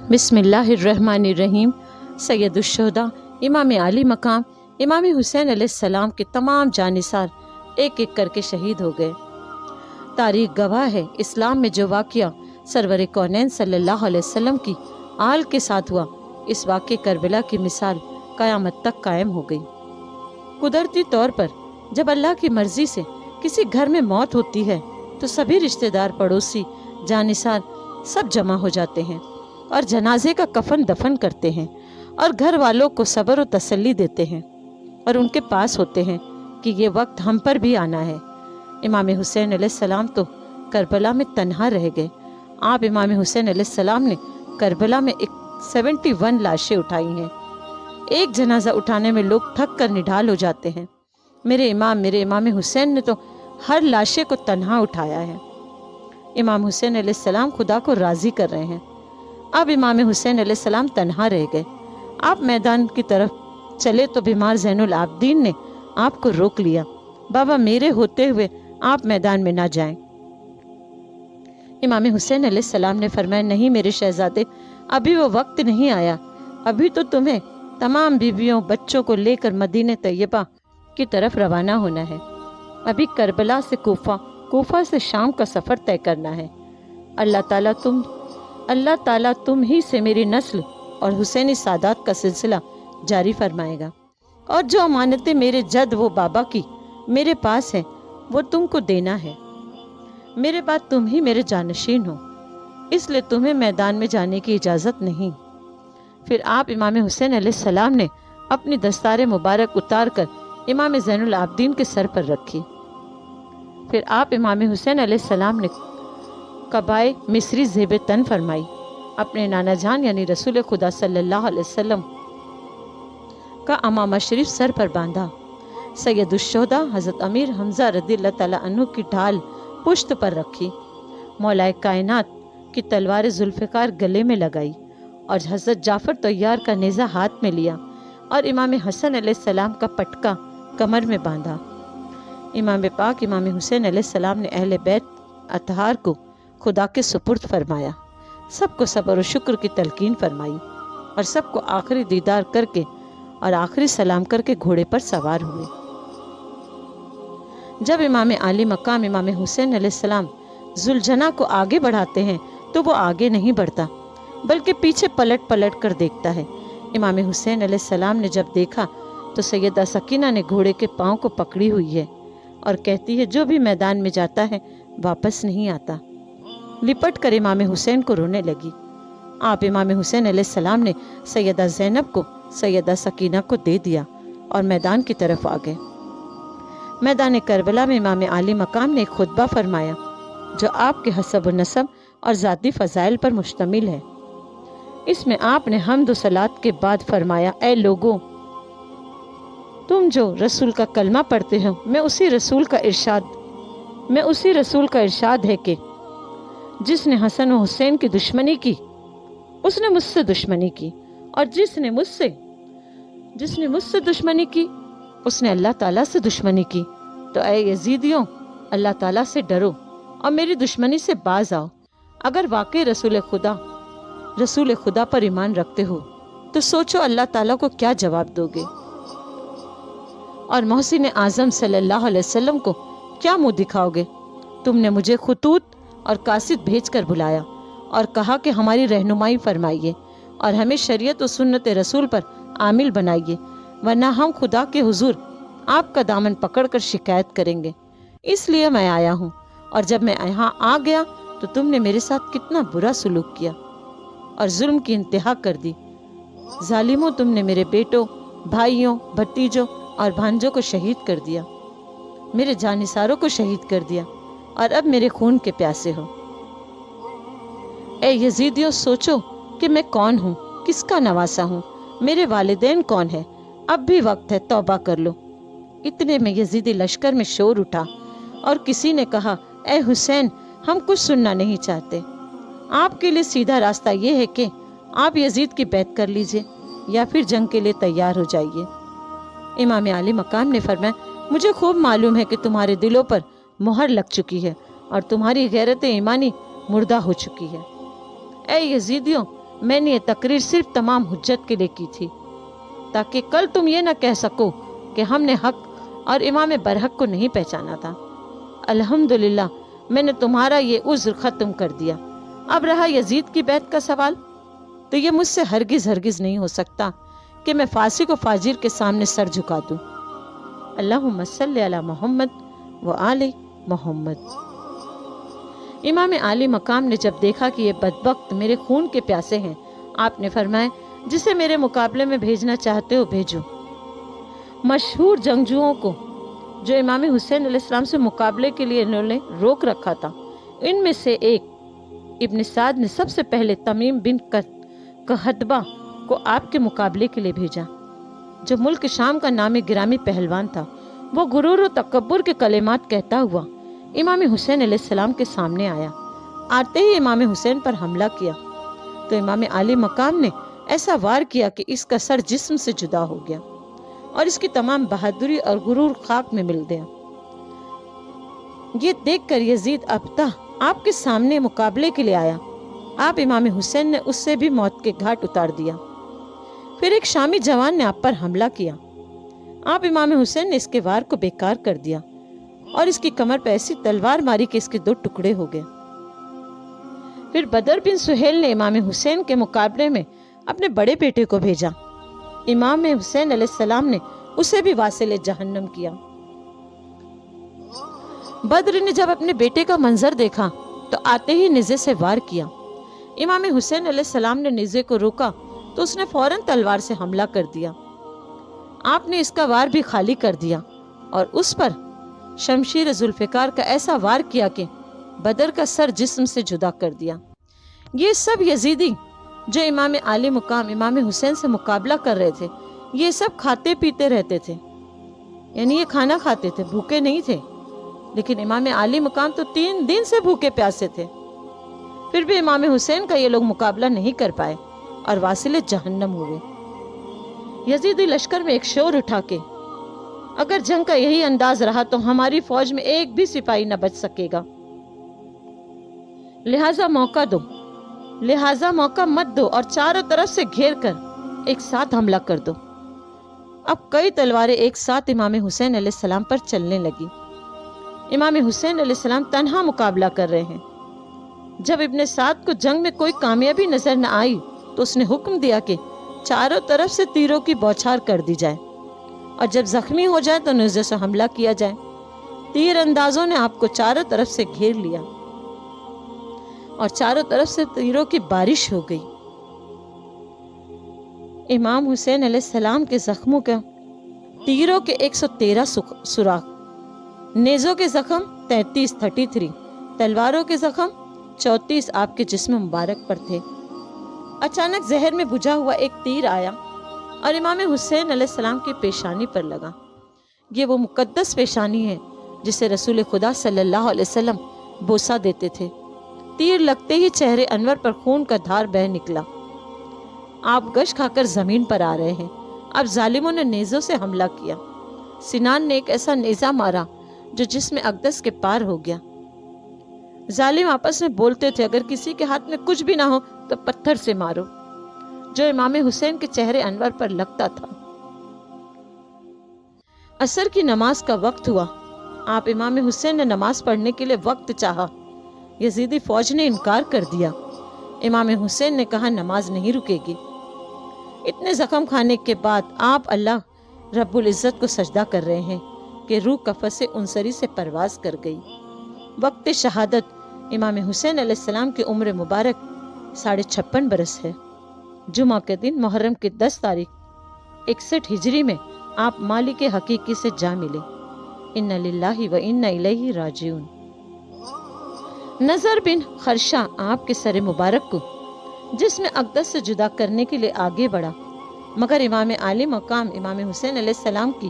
बिस्मिल्लाहिर्रहमानिर्रहीम। सैयदुश्शुहदा इमाम आली मकाम इमाम हुसैन अलैहिस्सलाम के तमाम जानिसार एक एक करके शहीद हो गए। तारीख गवाह है, इस्लाम में जो वाक़या सरवर कौनैन सल्लल्लाहु अलैहि वसल्लम की आल के साथ हुआ, इस वाक़े करबला की मिसाल क़यामत तक कायम हो गई। कुदरती तौर पर जब अल्लाह की मर्ज़ी से किसी घर में मौत होती है तो सभी रिश्तेदार, पड़ोसी, जानिसार सब जमा हो जाते हैं और जनाजे का कफन दफन करते हैं और घर वालों को सब्र और तसल्ली देते हैं और उनके पास होते हैं कि ये वक्त हम पर भी आना है। इमाम हुसैन अलैहिस्सलाम तो करबला में तन्हा रह गए। आप इमाम हुसैन अलैहिस्सलाम ने करबला में 71 लाशें उठाई हैं। एक जनाजा उठाने में लोग थक कर निढाल हो जाते हैं। मेरे इमाम हुसैन ने तो हर लाशे को तन्हा उठाया है। इमाम हुसैन अलैहिस्सलाम खुदा को राज़ी कर रहे हैं। अब इमाम हुसैन अलैहिस्सलाम तन्हा रह गए। आप मैदान की तरफ चले तो बीमार ज़ैनुल आबदीन ने आपको रोक लिया। बाबा, मेरे होते हुए आप मैदान में ना जाएं। इमाम हुसैन अलैहिस्सलाम ने फरमाया, नहीं मेरे शहजादे, अभी वो वक्त नहीं आया। अभी तो तुम्हें तमाम बीवियों बच्चों को लेकर मदीने तैयबा की तरफ रवाना होना है। अभी करबला से कोफा से शाम का सफ़र तय करना है। अल्लाह ताला तुम ही से मेरी नस्ल और हुसैनी सादात का सिलसिला जारी फरमाएगा और जो अमानतें मेरे जद वो बाबा की मेरे पास है वो तुमको देना है। मेरे बाद तुम ही मेरे जानशीन हो, इसलिए तुम्हें मैदान में जाने की इजाज़त नहीं। फिर आप इमाम हुसैन अलैहिस्सलाम ने अपनी दस्तार मुबारक उतार कर इमाम ज़ैनुल आबदीन के सर पर रखी। फिर आप इमाम हुसैन अलैहिस्सलाम ने कबाए मिस्री ज़ेब तन फरमाई, अपने नाना जान यानी रसूल खुदा सल्लल्लाहु अलैहि वसल्लम का अमामा शरीफ सर पर बांधा। सैयदुश्शुहदा हज़रत अमीर हमज़ा रज़ियल्लाहु तआला अन्हु की ढाल पुश्त पर रखी। मौलाए कायनात की तलवार जुल्फ़िकार गले में लगाई और हज़रत जाफ़र तैयार का नेज़ा हाथ में लिया और इमाम हसन अलैहिस्सलाम का पटका कमर में बांधा। इमाम पाक इमाम हुसैन अलैहिस्सलाम ने अहले बैत अतहार को खुदा के सुपुर्द फरमाया। सबको सब्र और शुक्र की तलकीन फरमाई और सबको आखिरी दीदार करके और आखिरी सलाम करके घोड़े पर सवार हुए। जब इमाम आली मकाम इमाम हुसैन अलैहिस्सलाम जुलझना को आगे बढ़ाते हैं तो वो आगे नहीं बढ़ता बल्कि पीछे पलट पलट कर देखता है। इमाम हुसैन अलैहिस्सलाम ने जब देखा तो सैयदा सकीना ने घोड़े के पाँव को पकड़ी हुई है और कहती है, जो भी मैदान में जाता है वापस नहीं आता। लिपट कर इमाम हुसैन को रोने लगी। आप इमाम हुसैन अलैहिस्सलाम ने सैयदा ज़ैनब को सैयदा सकीना को दे दिया और मैदान की तरफ आ गए। मैदान करबला में इमाम आली मकाम ने एक खुतबा फरमाया जो आपके हसब व नसब और ज़ाती फ़ज़ाइल पर मुश्तमिल है। इसमें आपने हम्द व सलात के बाद फरमाया, ऐ लोगों, तुम जो रसूल का कलमा पढ़ते हो, मैं उसी रसूल का इरशाद है कि जिसने हसन व हुसैन की दुश्मनी की उसने मुझसे दुश्मनी की और जिसने मुझसे दुश्मनी की उसने अल्लाह ताला से दुश्मनी की। तो ऐ यजीदियों, अल्लाह ताला से डरो और मेरी दुश्मनी से बाज आओ। अगर वाकई रसूल खुदा पर ईमान रखते हो तो सोचो अल्लाह ताला को क्या जवाब दोगे और मोहसिन आज़म सल्लल्लाहु अलैहि वसल्लम को क्या मुंह दिखाओगे। तुमने मुझे खुतूत और कासिद भेजकर बुलाया और कहा कि हमारी रहनुमाई फरमाइए और हमें शरीयत और सुन्नत रसूल पर आमिल बनाइए, वरना हम खुदा के हुजूर आपका दामन पकड़कर शिकायत करेंगे। इसलिए मैं आया हूँ और जब मैं यहाँ आ गया तो तुमने मेरे साथ कितना बुरा सलूक किया और जुल्म की इंतहा कर दी। जालिमों, तुमने मेरे बेटों, भाइयों, भतीजों और भांजों को शहीद कर दिया, मेरे जानिसारों को शहीद कर दिया और अब मेरे खून के प्यासे हो। ए यजीदियों, सोचो कि मैं कौन हूँ, किसका नवासा हूँ, मेरे वालिदैन कौन है। अब भी वक्त है, तौबा कर लो। इतने में यजीदी लश्कर में शोर उठा और किसी ने कहा, ए हुसैन, हम कुछ सुनना नहीं चाहते। आपके लिए सीधा रास्ता ये है कि आप यजीद की बैत कर लीजिए या फिर जंग के लिए तैयार हो जाइए। इमाम आली मकाम ने फरमाया, मुझे खूब मालूम है कि तुम्हारे दिलों पर मोहर लग चुकी है और तुम्हारी गैरत ईमानी मुर्दा हो चुकी है। ऐ यजीदियों, میں نے یہ تقریر صرف تمام حجت کے لیے کی تھی تاکہ کل تم یہ نہ کہہ سکو کہ ہم نے حق اور امام برحق کو نہیں پہچانا تھا۔ الحمدللہ میں نے تمہارا یہ عذر ختم کر دیا۔ اب رہا یزید کی بیعت کا سوال، تو یہ مجھ سے ہرگز نہیں ہو سکتا کہ میں فاسق و فاجر کے سامنے سر جھکا دوں۔ اللہم صلی علی محمد و آل محمد۔ امام عالی مقام نے جب دیکھا کہ یہ بدبخت میرے خون کے پیاسے ہیں، آپ نے فرمایا جسے میرے مقابلے میں بھیجنا چاہتے ہو بھیجو۔ مشہور جنگجوؤں کو جو امام حسین علیہ السلام سے مقابلے کے لیے انہوں نے روک رکھا تھا، ان میں سے ایک ابن سعد نے سب سے پہلے تمیم بن کہتبہ کو آپ کے مقابلے کے لیے بھیجا، جو ملک شام کا نام گرامی پہلوان تھا۔ وہ غرور و تکبر کے کلمات کہتا ہوا امام حسین علیہ السلام کے سامنے آیا۔ آتے ہی امام حسین پر حملہ کیا تو امام عالی مقام نے ایسا وار کیا کہ اس کا سر جسم سے جدا ہو گیا اور اس کی تمام بہادری اور غرور خاک میں مل گیا۔ یہ دیکھ کر یزید ابتہ آپ کے سامنے مقابلے کے لیے آیا۔ آپ امام حسین نے اس سے بھی موت کے گھاٹ اتار دیا۔ پھر ایک شامی جوان نے آپ پر حملہ کیا۔ آپ امام حسین نے اس کے وار کو بیکار کر دیا اور اس کی کمر پہ ایسی تلوار ماری کہ اس کے 2 ٹکڑے ہو گئے۔ پھر بدر بن سہیل نے امام حسین کے مقابلے میں اپنے بڑے بیٹے کو بھیجا۔ امام حسین علیہ السلام نے اسے بھی واصل جہنم کیا۔ بدر نے جب اپنے بیٹے کا منظر دیکھا تو آتے ہی نیزے سے وار کیا۔ امام حسین علیہ السلام نے نیزے کو روکا تو اس نے فوراً تلوار سے حملہ کر دیا۔ آپ نے اس کا وار بھی خالی کر دیا اور اس پر شمشیر ذوالفقار کا ایسا وار کیا کہ بدر کا سر جسم سے جدا کر دیا۔ یہ سب یزیدی جو امام عالی مقام امام حسین سے مقابلہ کر رہے تھے، یہ سب کھاتے پیتے رہتے تھے، یعنی یہ کھانا کھاتے تھے، بھوکے نہیں تھے، لیکن امام عالی مقام تو 3 دن سے بھوکے پیاسے تھے۔ پھر بھی امام حسین کا یہ لوگ مقابلہ نہیں کر پائے اور واصل جہنم ہوئے۔ یزیدی لشکر میں ایک شور اٹھا کہ اگر جنگ کا یہی انداز رہا تو ہماری فوج میں ایک بھی سپاہی نہ بچ سکے گا، لہٰذا موقع مت دو اور چاروں طرف سے گھیر کر ایک ساتھ حملہ کر دو۔ اب کئی تلواریں ایک ساتھ امام حسین علیہ السلام پر چلنے لگی۔ امام حسین علیہ السلام تنہا مقابلہ کر رہے ہیں۔ جب ابن سعد کو جنگ میں کوئی کامیابی نظر نہ آئی تو اس نے حکم دیا کہ چاروں طرف سے تیروں کی بوچھار کر دی جائے اور جب زخمی ہو جائے تو نیزے سے حملہ کیا جائے۔ تیر اندازوں نے آپ کو چاروں طرف سے گھیر لیا اور چاروں طرف سے تیروں کی بارش ہو گئی۔ امام حسین علیہ السلام کے زخموں کا تیروں کے 113 سوراخ، نیزوں کے زخم 33 تلواروں کے زخم 34 آپ کے جسم مبارک پر تھے۔ اچانک زہر میں بجھا ہوا ایک تیر آیا اور امام حسین علیہ السلام کی پیشانی پر لگا۔ یہ وہ مقدس پیشانی ہے جسے رسول خدا صلی اللہ علیہ وسلم بوسہ دیتے تھے۔ تیر لگتے ہی چہرے انور پر خون کا دھار بہہ نکلا۔ آپ گش کھا کر زمین پر آ رہے ہیں۔ اب ظالموں نے نیزوں سے حملہ کیا۔ سنان نے ایک ایسا نیزہ مارا جو جسم اقدس کے پار ہو گیا۔ ظالم آپس میں بولتے تھے اگر کسی کے ہاتھ میں کچھ بھی نہ ہو تو پتھر سے مارو، جو امام حسین کے چہرے انور پر لگتا تھا۔ عصر کی نماز کا وقت ہوا۔ آپ امام حسین نے نماز پڑھنے کے لیے وقت چاہا۔ یزیدی فوج نے انکار کر دیا۔ امام حسین نے کہا نماز نہیں رکے گی۔ اتنے زخم کھانے کے بعد آپ اللہ رب العزت کو سجدہ کر رہے ہیں کہ روح قفس انصری سے پرواز کر گئی۔ وقت شہادت امام حسین علیہ السلام کی عمر مبارک 56.5 برس ہے۔ جمعہ کے دن محرم کی 10 تاریخ 61 ہجری میں آپ مالک حقیقی سے جا ملے۔ انا للہ و انا الیہ راجعون۔ نظر بن خرشہ آپ کے سر مبارک کو جسم اقدس سے جدا کرنے کے لیے آگے بڑھا، مگر امام عالی مقام امام حسین علیہ السلام کی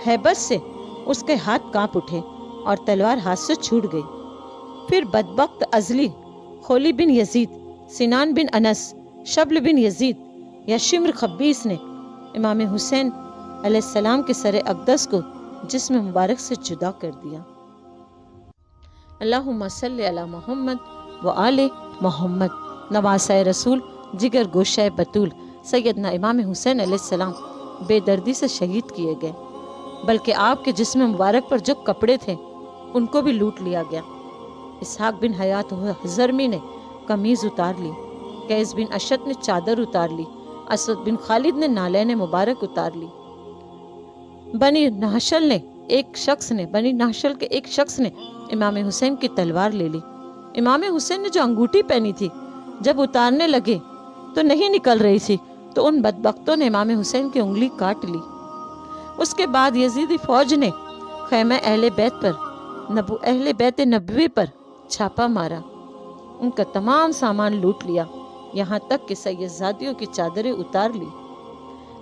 ہیبت سے اس کے ہاتھ کانپ اٹھے اور تلوار ہاتھ سے چھوٹ گئی۔ پھر بدبخت ازلی، خولی بن یزید، سنان بن انس، شبل بن یزید یا شمر خبیث نے امام حسین علیہ السلام کے سر اقدس کو جسم مبارک سے جدا کر دیا۔ اللہم صلی علی محمد و آل محمد۔ نواسۂ رسول जिगर गोशा बतूल सैयदना इमाम हुसैन अलैहिस्सलाम बे दर्दी से शहीद किए गए, बल्कि आपके जिस्म मुबारक पर जो कपड़े थे उनको भी लूट लिया गया। इसहाक बिन हयात हज़रमी ने कमीज़ उतार ली, कैस बिन अशद ने चादर उतार ली, असद बिन खालिद ने नालैन मुबारक उतार ली। बनी नाहशल के एक शख्स ने इमाम हुसैन की तलवार ले ली। इमाम हुसैन ने जो अंगूठी पहनी थी जब उतारने लगे तो नहीं निकल रही थी, तो उन बदबख्तों ने इमाम हुसैन की उंगली काट ली। उसके बाद यजीदी फौज ने खैमा अहले बैत नबवी पर छापा मारा, उनका तमाम सामान लूट लिया, यहाँ तक कि सैयदजादियों की चादरें उतार ली।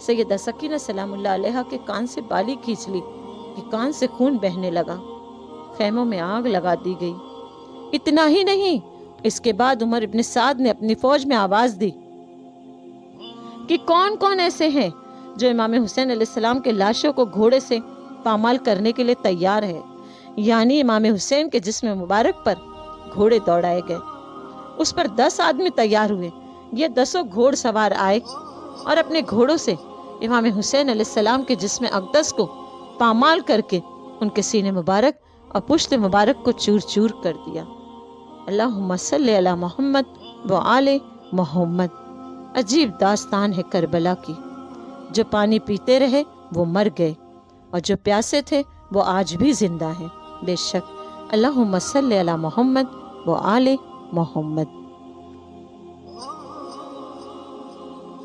सैयदा सकीना सलामुल्लाह अलैहा के कान से बाली खींच ली कि कान से खून बहने लगा। खैमों में आग लगा दी गई। इतना ही नहीं, इसके बाद उमर इब्न साद ने अपनी फौज में आवाज दी कि कौन कौन ऐसे हैं जो इमाम हुसैन अलैहिस्सलाम के लाशों को घोड़े से पामाल करने के लिए तैयार है। यानी इमाम हुसैन के जिस्म मुबारक पर घोड़े दौड़ाए गए, उस पर 10 आदमी तैयार हुए। ये 10 घोड़ सवार आए और अपने घोड़ों से इमाम हुसैन अलैहिस्सलाम के जिस्म अक़दस को पामाल करके उनके सीने मुबारक और पुश्त मुबारक को चूर चूर कर दिया। अल्लाहुम्मा सल्ली अला मोहम्मद व आले मोहम्मद। अजीब दास्तान है करबला की। जो पानी पीते रहे वो मर गए और जो प्यासे थे वो आज भी जिंदा हैं। बेशक अल्लाहुम्मा सल्ली अला मोहम्मद व आले मोहम्मद।